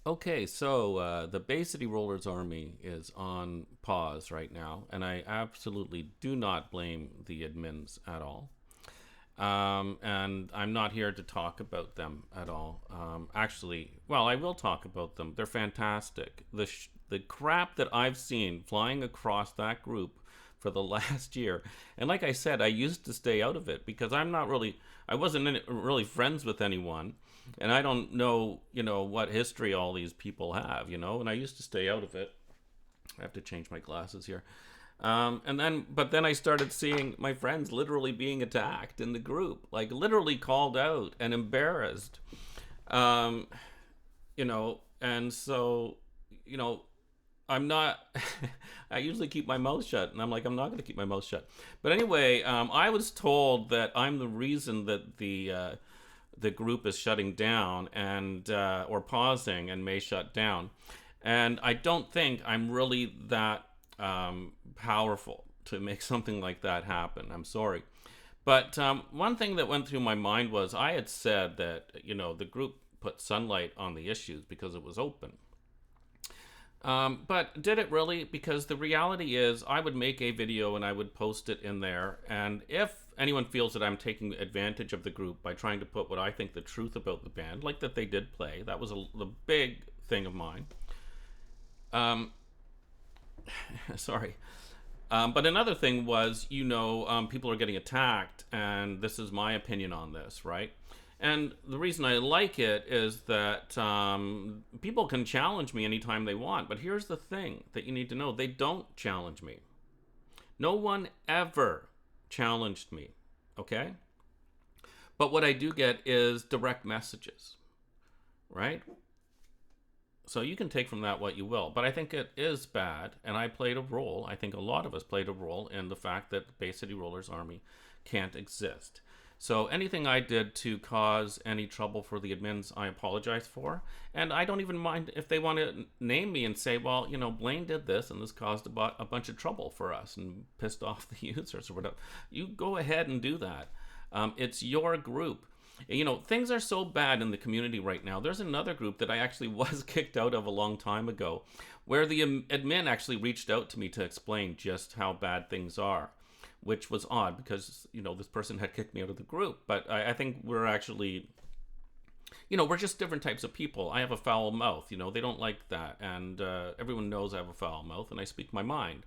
Okay, so the Bay City Rollers Army is on pause right now, and I absolutely do not blame the admins at all. And I'm not here to talk about them at all. Actually, well, I will talk about them. They're fantastic. The crap that I've seen flying across that group for the last year, and like I said, I used to stay out of it because I wasn't really friends with anyone, and I don't know, what history all these people have, and I used to stay out of it. I have to change my glasses here. But then I started seeing my friends literally being attacked in the group, like literally called out and embarrassed. Um, and so, you know, I'm not, I usually keep my mouth shut, and I'm like, I'm not going to keep my mouth shut. But anyway, I was told that I'm the reason that the group is shutting down and or pausing and may shut down. And I don't think I'm really that powerful to make something like that happen. I'm sorry. But one thing that went through my mind was I had said that, the group put sunlight on the issues because it was open. But did it really? Because the reality is, I would make a video and I would post it in there. And if anyone feels that I'm taking advantage of the group by trying to put what I think the truth about the band, like that they did play, that was the big thing of mine. Um, Sorry. But another thing was, people are getting attacked, and this is my opinion on this, right? And the reason I like it is that people can challenge me anytime they want. But here's the thing that you need to know: they don't challenge me. No one ever challenged me, okay? But what I do get is direct messages, right? So you can take from that what you will. But I think it is bad, and I played a role. I think a lot of us played a role in the fact that the Bay City Rollers Army can't exist. So anything I did to cause any trouble for the admins, I apologize for. And I don't even mind if they want to name me and say, well, Blaine did this and this caused a bunch of trouble for us and pissed off the users or whatever. You go ahead and do that. It's your group. Things are so bad in the community right now. There's another group that I actually was kicked out of a long time ago, where the admin actually reached out to me to explain just how bad things are, which was odd because, this person had kicked me out of the group. But I think we're actually, we're just different types of people. I have a foul mouth, they don't like that. And everyone knows I have a foul mouth and I speak my mind.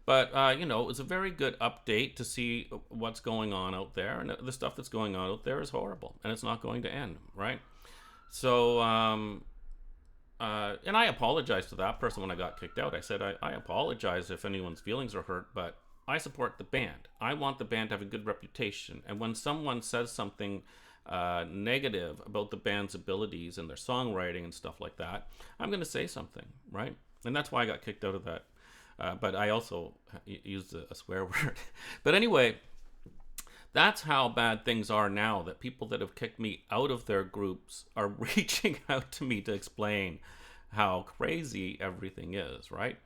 But, it was a very good update to see what's going on out there. And the stuff that's going on out there is horrible. And it's not going to end, right? So, and I apologized to that person when I got kicked out. I said, I apologize if anyone's feelings are hurt, but I support the band. I want the band to have a good reputation. And when someone says something negative about the band's abilities and their songwriting and stuff like that, I'm going to say something, right? And that's why I got kicked out of that. But I also used a swear word. But anyway, that's how bad things are now, that people that have kicked me out of their groups are reaching out to me to explain how crazy everything is, right?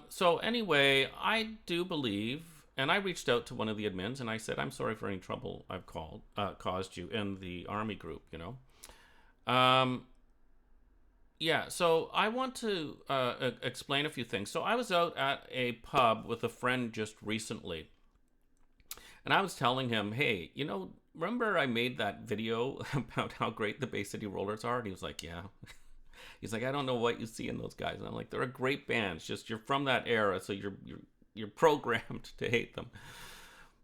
So anyway, I do believe, and I reached out to one of the admins and I said, I'm sorry for any trouble I've caused you in the army group, Yeah, so I want to explain a few things. So I was out at a pub with a friend just recently, and I was telling him, hey, remember I made that video about how great the Bay City Rollers are? And he was like, yeah. He's like, I don't know what you see in those guys. And I'm like, they're a great band. It's just you're from that era, so you're programmed to hate them.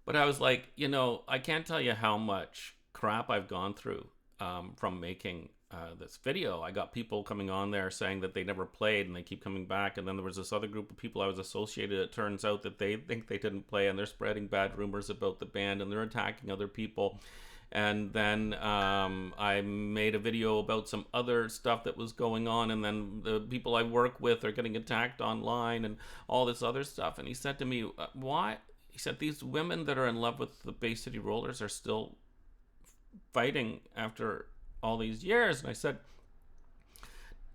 But I was like, I can't tell you how much crap I've gone through from making this video. I got people coming on there saying that they never played and they keep coming back. And then there was this other group of people I was associated. It turns out that they think they didn't play and they're spreading bad rumors about the band and they're attacking other people. And then I made a video about some other stuff that was going on, and then the people I work with are getting attacked online and all this other stuff. And he said to me, why? He said, these women that are in love with the Bay City Rollers are still fighting after all these years. And I said,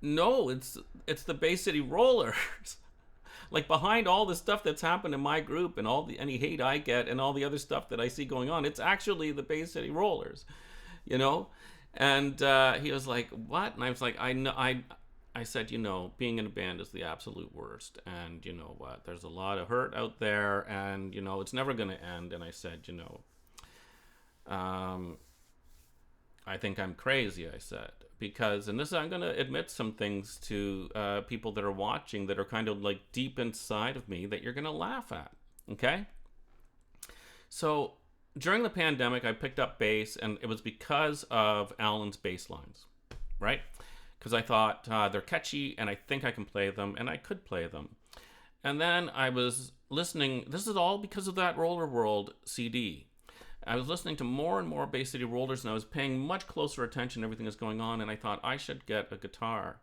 no, it's the Bay City Rollers. Like, behind all the stuff that's happened in my group and any hate I get and all the other stuff that I see going on, it's actually the Bay City Rollers, you know? And he was like, what? And I was like, I know, I said, being in a band is the absolute worst. And you know what? There's a lot of hurt out there, and, it's never going to end. And I said, um, I think I'm crazy, I said. Because, and this, I'm going to admit some things to people that are watching that are kind of like deep inside of me that you're going to laugh at. Okay? So during the pandemic, I picked up bass, and it was because of Alan's bass lines, right? Because I thought they're catchy, and I think I can play them, and I could play them. And then I was listening. This is all because of that Roller World CD. I was listening to more and more Bay City Rollers, and I was paying much closer attention to everything that's going on, and I thought I should get a guitar.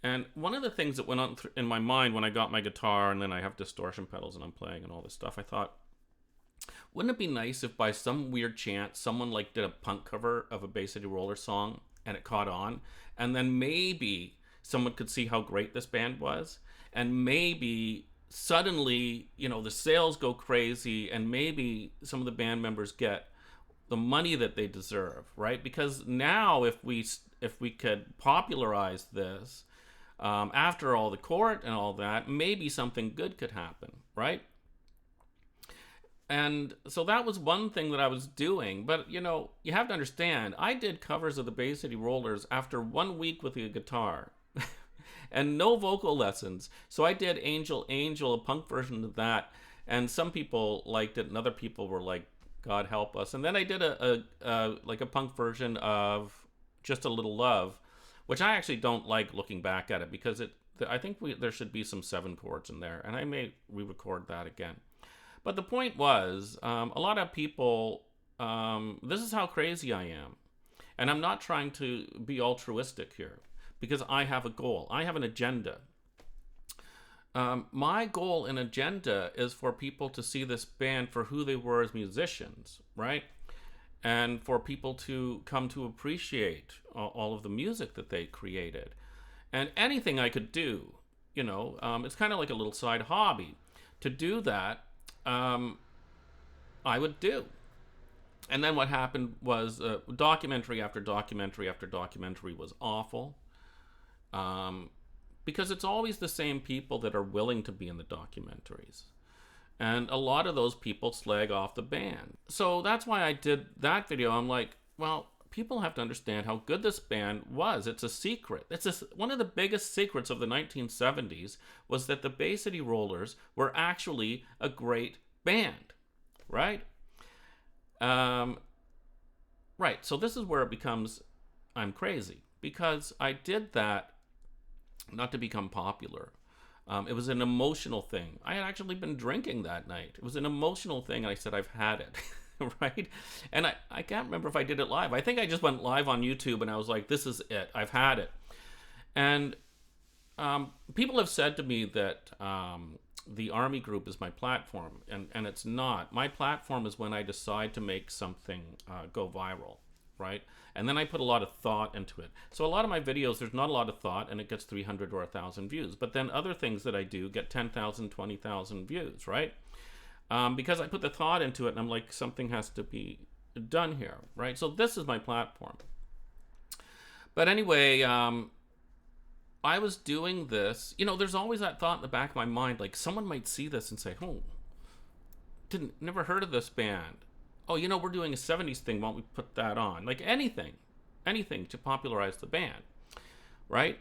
And one of the things that went on in my mind when I got my guitar, and then I have distortion pedals and I'm playing and all this stuff, I thought, wouldn't it be nice if by some weird chance someone like did a punk cover of a Bay City Roller song and it caught on, and then maybe someone could see how great this band was, and maybe suddenly, the sales go crazy, and maybe some of the band members get the money that they deserve, right? Because now if we could popularize this, after all the court and all that, maybe something good could happen, right? And so that was one thing that I was doing. But, you have to understand, I did covers of the Bay City Rollers after 1 week with a guitar and no vocal lessons. So I did Angel, Angel, a punk version of that. And some people liked it, and other people were like, God help us. And then I did a punk version of Just a Little Love, which I actually don't like looking back at it, because I think there should be some 7 chords in there, and I may re-record that again. But the point was, a lot of people, this is how crazy I am. And I'm not trying to be altruistic here, because I have a goal. I have an agenda. My goal and agenda is for people to see this band for who they were as musicians, right? And for people to come to appreciate all of the music that they created. And anything I could do, it's kind of like a little side hobby. To do that, I would do. And then what happened was documentary after documentary after documentary was awful. Because it's always the same people that are willing to be in the documentaries. And a lot of those people slag off the band. So that's why I did that video. I'm like, well, people have to understand how good this band was. It's a secret. One of the biggest secrets of the 1970s was that the Bay City Rollers were actually a great band, right? Right, so this is where it becomes, I'm crazy. Because I did that not to become popular. It was an emotional thing. I had actually been drinking that night. It was an emotional thing, and I said, I've had it, right? And I can't remember if I did it live. I think I just went live on YouTube, and I was like, this is it. I've had it. And people have said to me that the Army group is my platform, and it's not. My platform is when I decide to make something go viral, right? And then I put a lot of thought into it. So a lot of my videos, there's not a lot of thought, and it gets 300 or 1,000 views. But then other things that I do get 10,000, 20,000 views, right? Because I put the thought into it, and I'm like, something has to be done here, right? So this is my platform. But anyway, I was doing this. There's always that thought in the back of my mind, like someone might see this and say, never heard of this band. Oh, we're doing a 70s thing. Why don't we put that on? Like anything to popularize the band, right?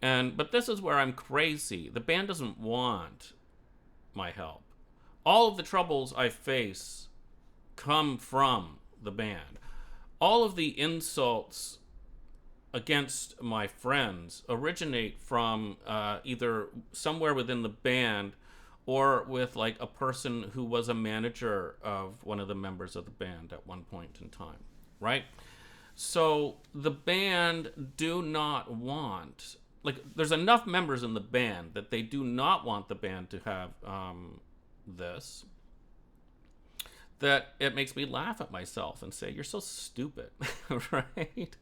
But this is where I'm crazy. The band doesn't want my help. All of the troubles I face come from the band. All of the insults against my friends originate from either somewhere within the band or with like a person who was a manager of one of the members of the band at one point in time, right? So the band do not want, there's enough members in the band that they do not want the band to have this, that it makes me laugh at myself and say, you're so stupid, right?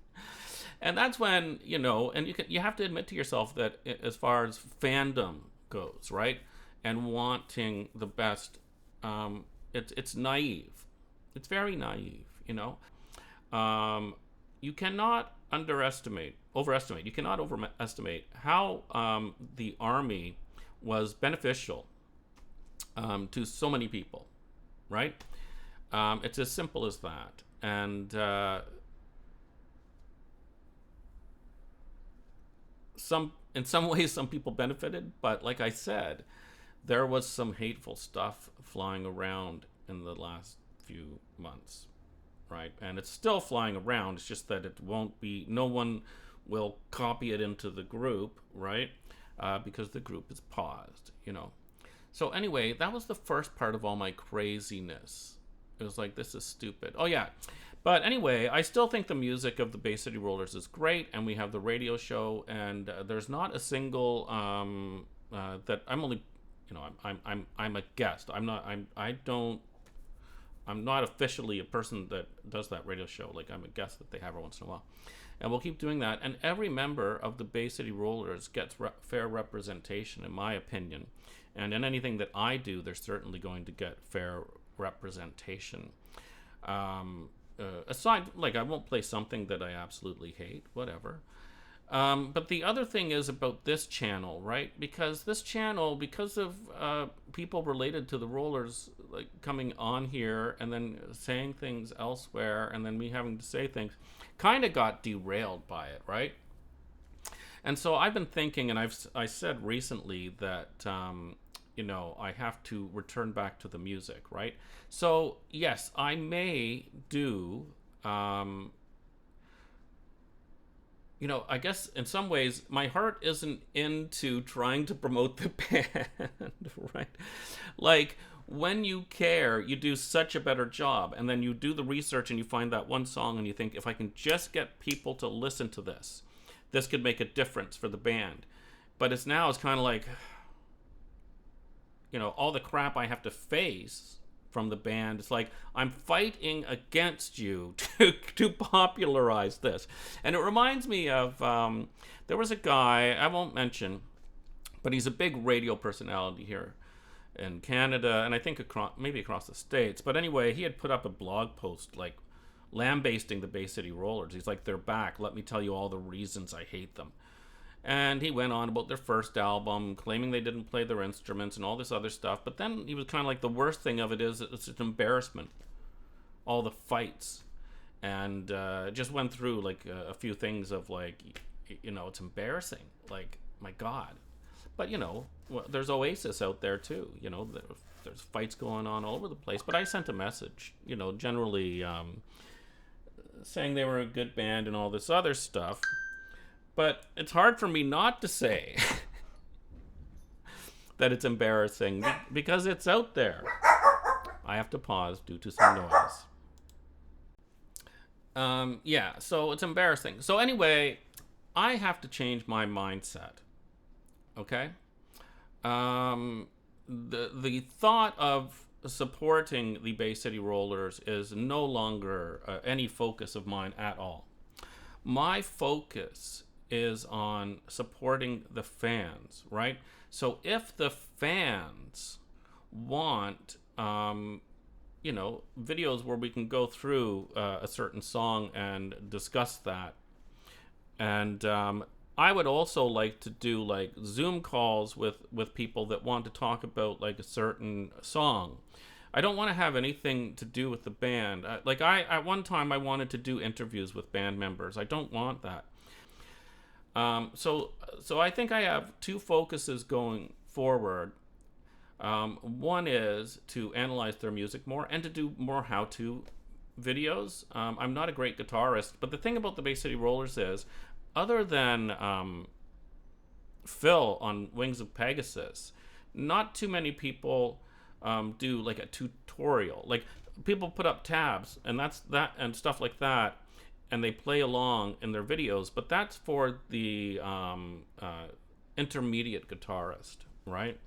And that's when, and you have to admit to yourself that as far as fandom goes, right? And wanting the best, it's naive. It's very naive, you cannot overestimate. You cannot overestimate how the army was beneficial to so many people, right? It's as simple as that. And in some ways, some people benefited, but like I said, there was some hateful stuff flying around in the last few months, right? And it's still flying around. It's just that it won't be, no one will copy it into the group, right? Because the group is paused, you know. So anyway, that was the first part of all my craziness. It was like, this is stupid. Oh yeah. But anyway, I still think the music of the Bay City Rollers is great, and we have the radio show, and there's not a single that I'm only, you know, I'm a guest. I'm not officially a person that does that radio show. Like, I'm a guest that they have every once in a while, and we'll keep doing that. And every member of the Bay City Rollers gets fair representation, in my opinion. And in anything that I do, they're certainly going to get fair representation. Aside, like, I won't play something that I absolutely hate, whatever. But the other thing is about this channel, right? Because this channel, because of people related to the Rollers, like, coming on here and then saying things elsewhere, and then me having to say things, kind of got derailed by it, right? And so I've been thinking, and I said recently that you know, I have to return back to the music, right? So yes, I may do, you know, I guess in some ways my heart isn't into trying to promote the band, right? Like, when you care, you do such a better job, and then you do the research and you find that one song and you think, if I can just get people to listen to this, this could make a difference for the band. But it's kind of like, you know, all the crap I have to face from the band. It's like, I'm fighting against you to popularize this. And it reminds me of, there was a guy, I won't mention, but he's a big radio personality here in Canada, and I think maybe across the States. But anyway, he had put up a blog post, like, lambasting the Bay City Rollers. He's like, they're back. Let me tell you all the reasons I hate them. And he went on about their first album, claiming they didn't play their instruments and all this other stuff. But then he was kind of like, the worst thing of it is it's an embarrassment. All the fights. And just went through, like, a few things of, like, you know, it's embarrassing. Like, my God. But, you know, there's Oasis out there, too. You know, there's fights going on all over the place. But I sent a message, you know, generally saying they were a good band and all this other stuff. But it's hard for me not to say that it's embarrassing because it's out there. I have to pause due to some noise. Yeah, so it's embarrassing. So anyway, I have to change my mindset. Okay? The thought of supporting the Bay City Rollers is no longer any focus of mine at all. My focus is on supporting the fans, right? So if the fans want, you know, videos where we can go through a certain song and discuss that, and I would also like to do, like, Zoom calls with people that want to talk about, like, a certain song. I don't want to have anything to do with the band. Like, at one time I wanted to do interviews with band members. I don't want that. So I think I have two focuses going forward. One is to analyze their music more and to do more how-to videos. I'm not a great guitarist, but the thing about the Bay City Rollers is, other than Phil on Wings of Pegasus, not too many people do, like, a tutorial. Like, people put up tabs and and stuff like that, and they play along in their videos, but that's for the intermediate guitarist, right?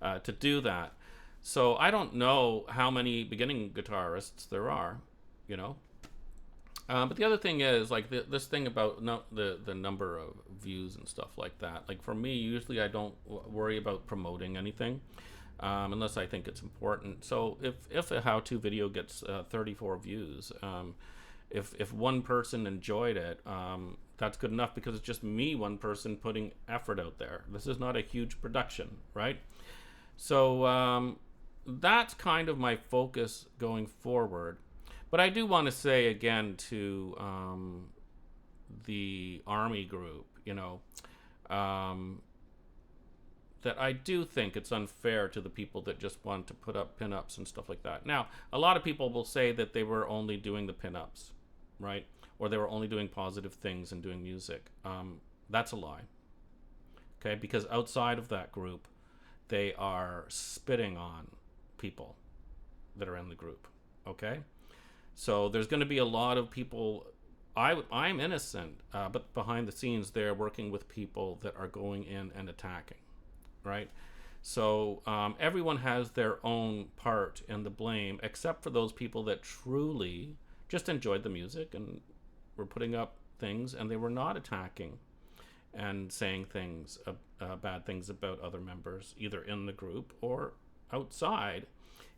To do that. So I don't know how many beginning guitarists there are, you know? But the other thing is, like, this thing about the number of views and stuff like that. Like, for me, usually I don't worry about promoting anything unless I think it's important. So if a how-to video gets 34 views, if one person enjoyed it, that's good enough, because it's just me, one person, putting effort out there. This is not a huge production, right? So that's kind of my focus going forward. But I do want to say again to the Army group, that I do think it's unfair to the people that just want to put up pinups and stuff like that. Now, a lot of people will say that they were only doing the pinups, right? Or they were only doing positive things and doing music. That's a lie. Okay, because outside of that group, they are spitting on people that are in the group. Okay, so there's going to be a lot of people. I'm innocent, but behind the scenes, they're working with people that are going in and attacking, right? So everyone has their own part in the blame, except for those people that truly just enjoyed the music and were putting up things, and they were not attacking and saying things, bad things about other members, either in the group or outside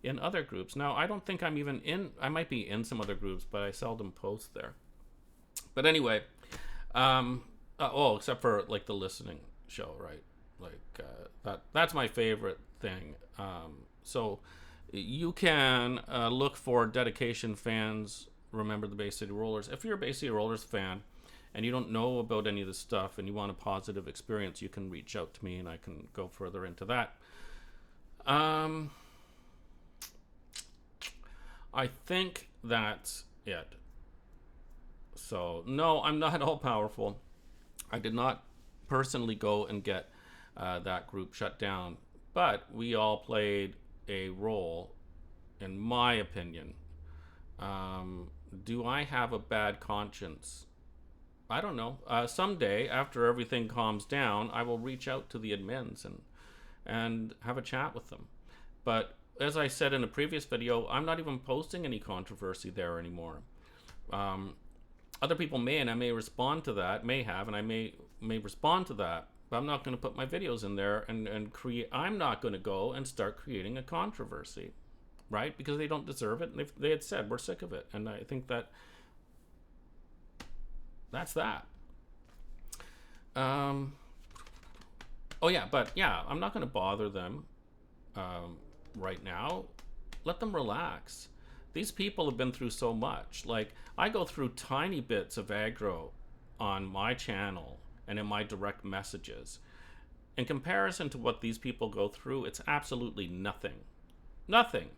in other groups. Now, I don't think I'm even in, I might be in some other groups, but I seldom post there. But anyway, except for like the listening show, right? Like that's my favorite thing. So you can look for Dedication fans. Remember the Bay City Rollers. If you're a Bay City Rollers fan and you don't know about any of this stuff and you want a positive experience, you can reach out to me and I can go further into that. I think that's it. So, no, I'm not all powerful. I did not personally go and get that group shut down, but we all played a role, in my opinion. Do I have a bad conscience? I don't know. Someday, after everything calms down, I will reach out to the admins and have a chat with them. But as I said in a previous video, I'm not even posting any controversy there anymore. Other people may, and I may respond to that, and I may respond to that, but I'm not going to put my videos in there and create. I'm not going to go and start creating a controversy, right? Because they don't deserve it. And they had said, we're sick of it. And I think that's that. I'm not going to bother them right now. Let them relax. These people have been through so much. Like, I go through tiny bits of aggro on my channel and in my direct messages. In comparison to what these people go through, it's absolutely nothing. Nothing.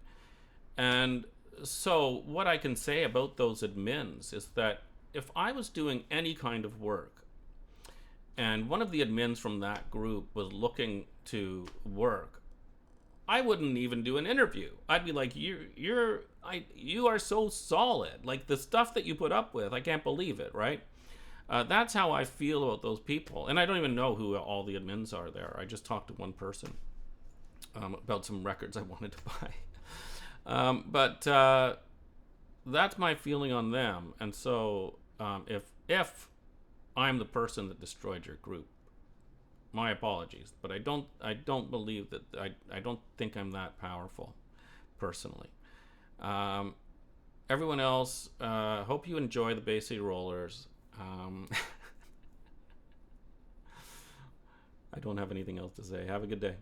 And so what I can say about those admins is that if I was doing any kind of work and one of the admins from that group was looking to work, I wouldn't even do an interview. I'd be like, you are so solid. Like, the stuff that you put up with, I can't believe it, right? That's how I feel about those people. And I don't even know who all the admins are there. I just talked to one person about some records I wanted to buy. But that's my feeling on them. And so if I'm the person that destroyed your group, my apologies, but I don't believe that, I don't think I'm that powerful, personally. Everyone else, hope you enjoy the Bay City Rollers. I don't have anything else to say. Have a good day.